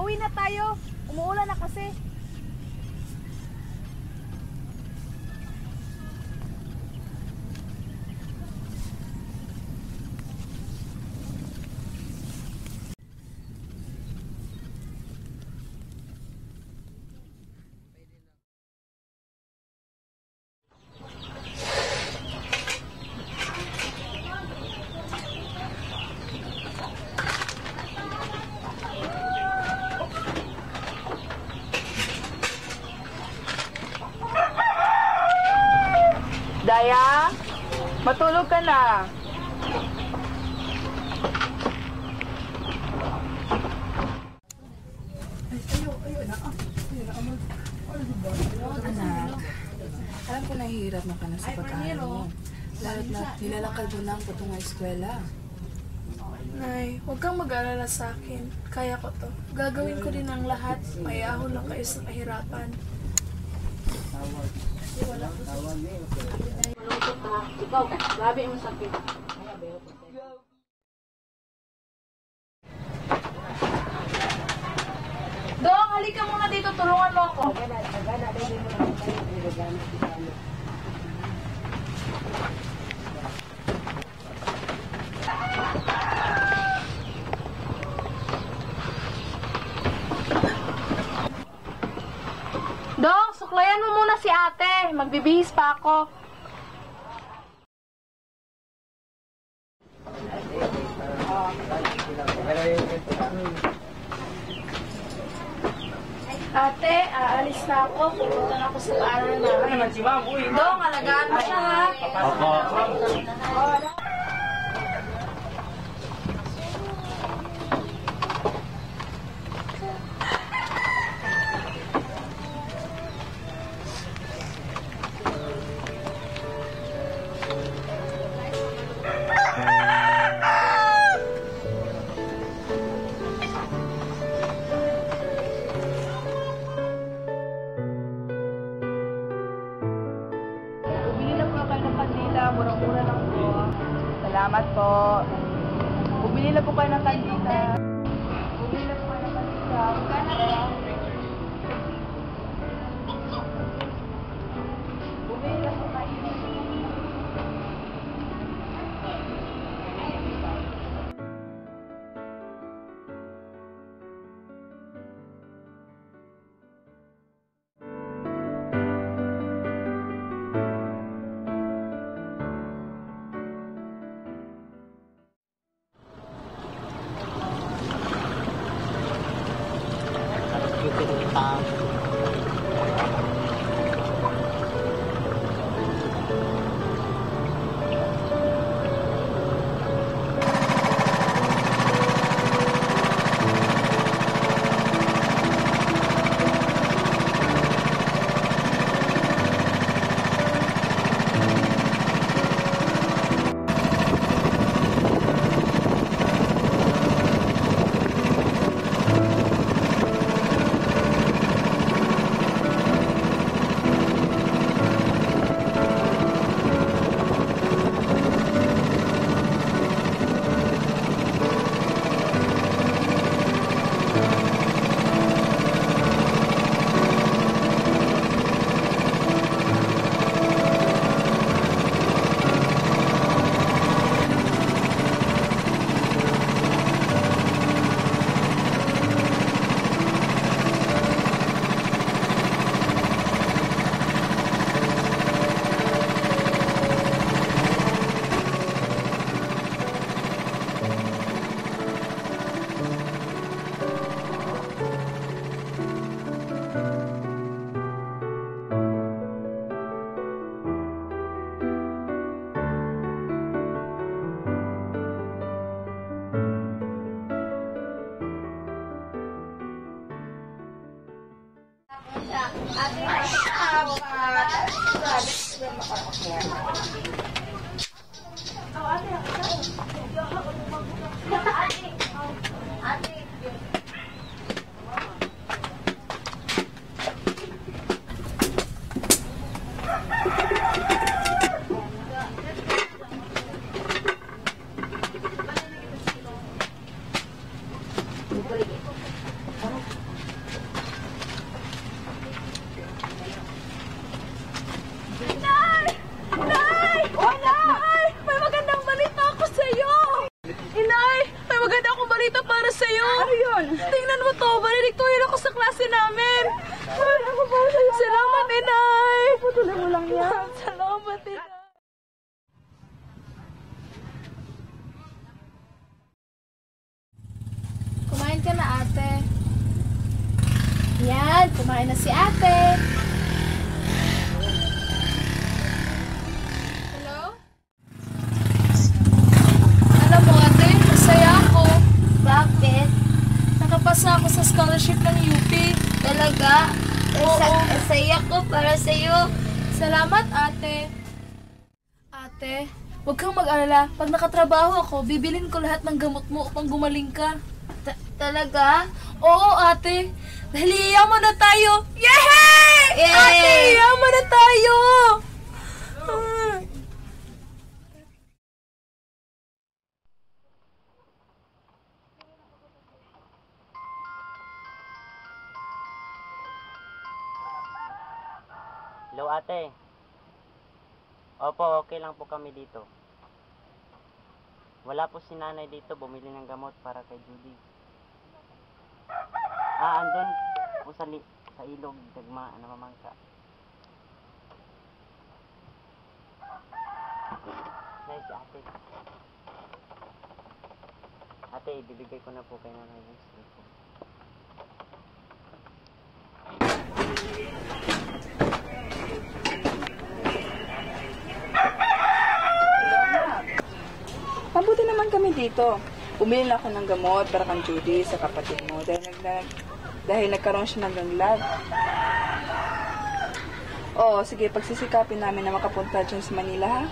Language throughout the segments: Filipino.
Pauwi na tayo. Umuulan na kasi. Daya, matulog ka na. Anak, alam ko nahihirap na ka na sa pag-aaral mo. Lalo't na nilalakad mo na ang patungay eskwela. Nay, huwag kang mag-alala sa akin. Kaya ko to. Gagawin ko din ang lahat. Mayahon lang kayo sa kahirapan. Ikaw, grabe yung sakit. Dong, halika muna dito. Tulungan mo ako. Dong, suklayan mo muna si ate. Magbibihis pa ako. Ate, aalis na ako. Pupunta na ako sa paaral namin. Dong, alagaan mo siya ha. Murang-mura lang po. Salamat po. Bumili na po kayo ng kandila. Bumili na po kayo ng kandila. Magkano ba? Bumili na po kayo. Ayan, kumain na si ate. Hello? Alam mo ate, masaya ako. Bakit? Nakapasa ako sa scholarship ng UP. Talaga? Oo. Saya ko para sa'yo. Salamat ate. Ate, huwag kang mag-alala. Pag nakatrabaho ako, bibilin ko lahat ng gamot mo upang gumaling ka. Talaga? Oo ate, dahil iyaman na tayo. Yay! Yay! Ate, iyaman na tayo! Ah. Hello ate. Opo, okay lang po kami dito. Wala po si nanay dito, bumili ng gamot para kay Judy. Andun po sa ilog, dagma, namamangka. Nice ate. Ate, ibibigay ko na po kay nanay yung cellphone. Mabuti naman kami dito. Bumili na ako ng gamot para kang Judy sa kapatid mo dahil nagkaroon siya ng lab. Oo, sige, pagsisikapin namin na makapunta dyan sa Manila, ha?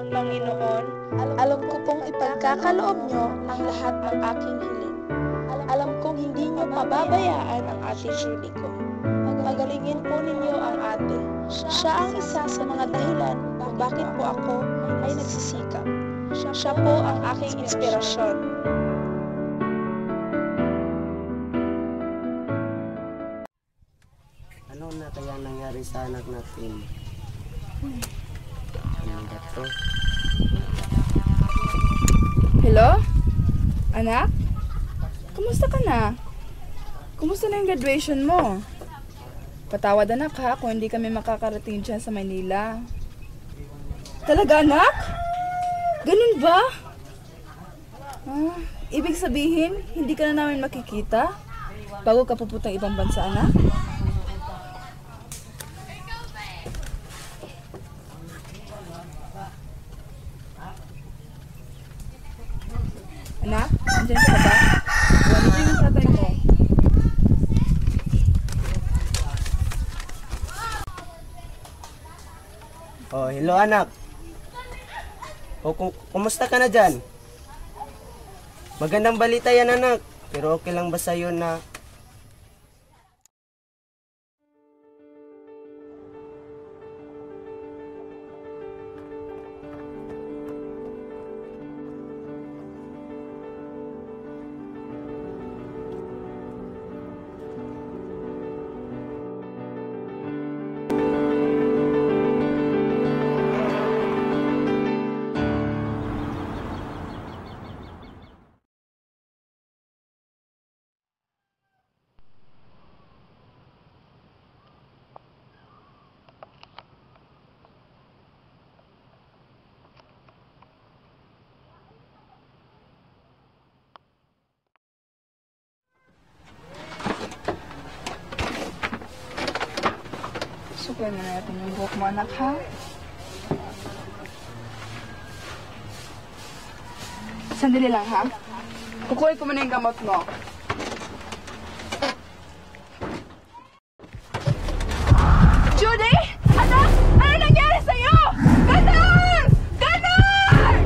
Panginoon, alam ko pong ipagkakaloob niyo ang lahat ng aking hiling. Alam kong hindi niyo pababayaan ang ate Judy ko. Pagalingin po ninyo ang ate. Siya ang isa sa mga dahilan kung bakit po ako ay nagsisikap. Siya po ang aking inspirasyon. Ano na kaya nangyari sa anak natin? Ano ba to? Hello? Anak? Kumusta ka na? Kumusta na yung graduation mo? Patawad anak ha kung hindi kami makakarating dyan sa Manila. Talaga anak? Ganun ba? Ibig sabihin, hindi ka na namin makikita bago ka pupuntang ibang bansa anak? Anak, andyan ka ba? Wala yung tatay mo. Oh, hello anak. Kumusta ka na dyan? Magandang balita yan anak. Pero okay lang ba sa'yo na Suklay mo na natin yung buhok mo anak ha? Sandali lang ha? Kukunin ko muna yung gamot mo. Judy! Anak! Ano nangyari sa'yo? Ganon! Ganon!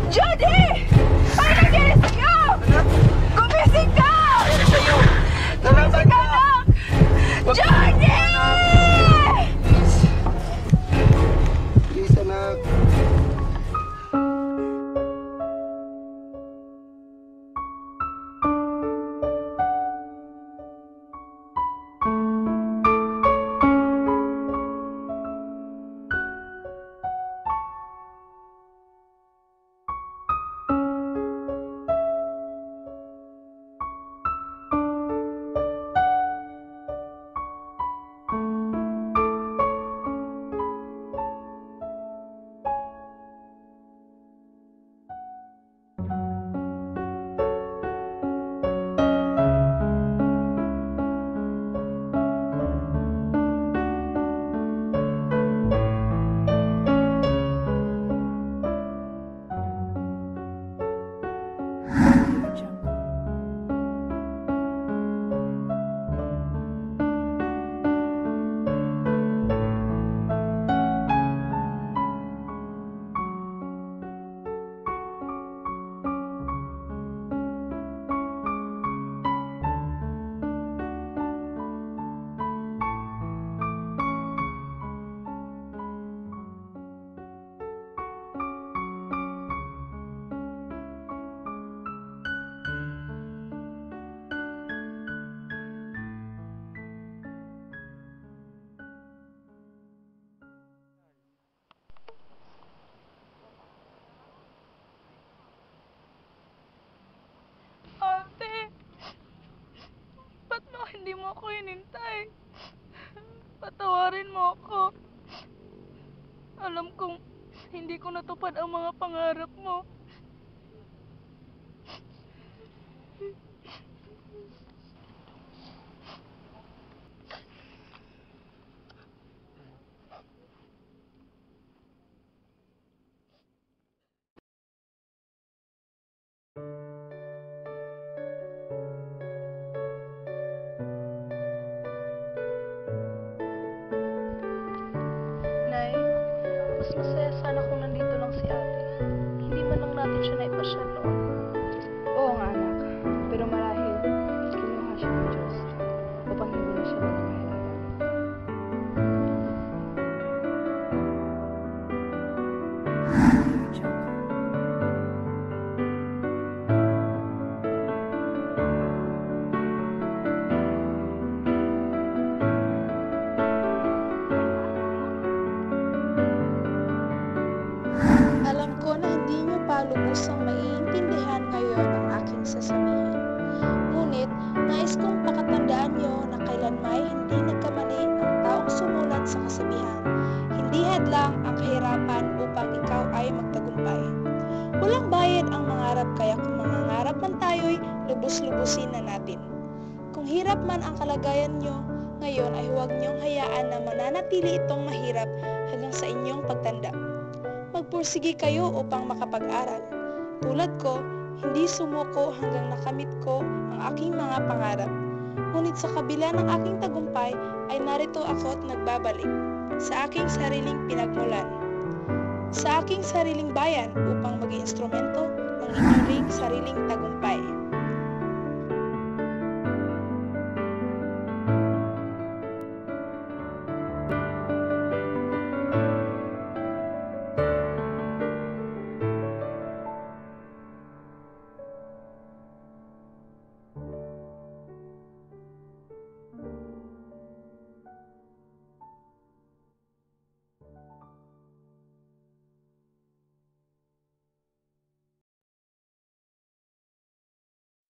Judy! Ano nangyari sa'yo? Gumising ka! Gumising ka, anak! Judy! please anak? hindi mo ako hinintay. Patawarin mo ako. Alam kong hindi ko natupad ang mga pangarap mo. Nay, mas masaya sana kung nandito lang si ate. Hindi man lang natin siya naipasyal noon. Oo nga anak, pero marahil kinuha siya ng Diyos upang hindi na siya maging mahirapan. Alam ko na hindi niyo pa lubusang maiintindihan ngayon ang aking sasabihin. Ngunit, nais kong pakatandaan niyo na kailanmay hindi nagkamali ang taong sumulat sa kasabihan. Hindi hadlang ang kahirapan upang ikaw ay magtagumpay. Walang bayad ang mangarap, kaya kung mangangarap man tayo'y lubos-lubusin na natin. Kung hirap man ang kalagayan niyo ngayon, ay huwag niyong hayaan na mananatili itong mahirap hanggang sa inyong pagtanda. Magpursige kayo upang makapag-aral. Tulad ko, hindi sumuko hanggang nakamit ko ang aking mga pangarap. Ngunit sa kabila ng aking tagumpay, ay narito ako at nagbabalik sa aking sariling pinagmulan, sa aking sariling bayan upang maging instrumento ng inyong ring sariling tagumpay.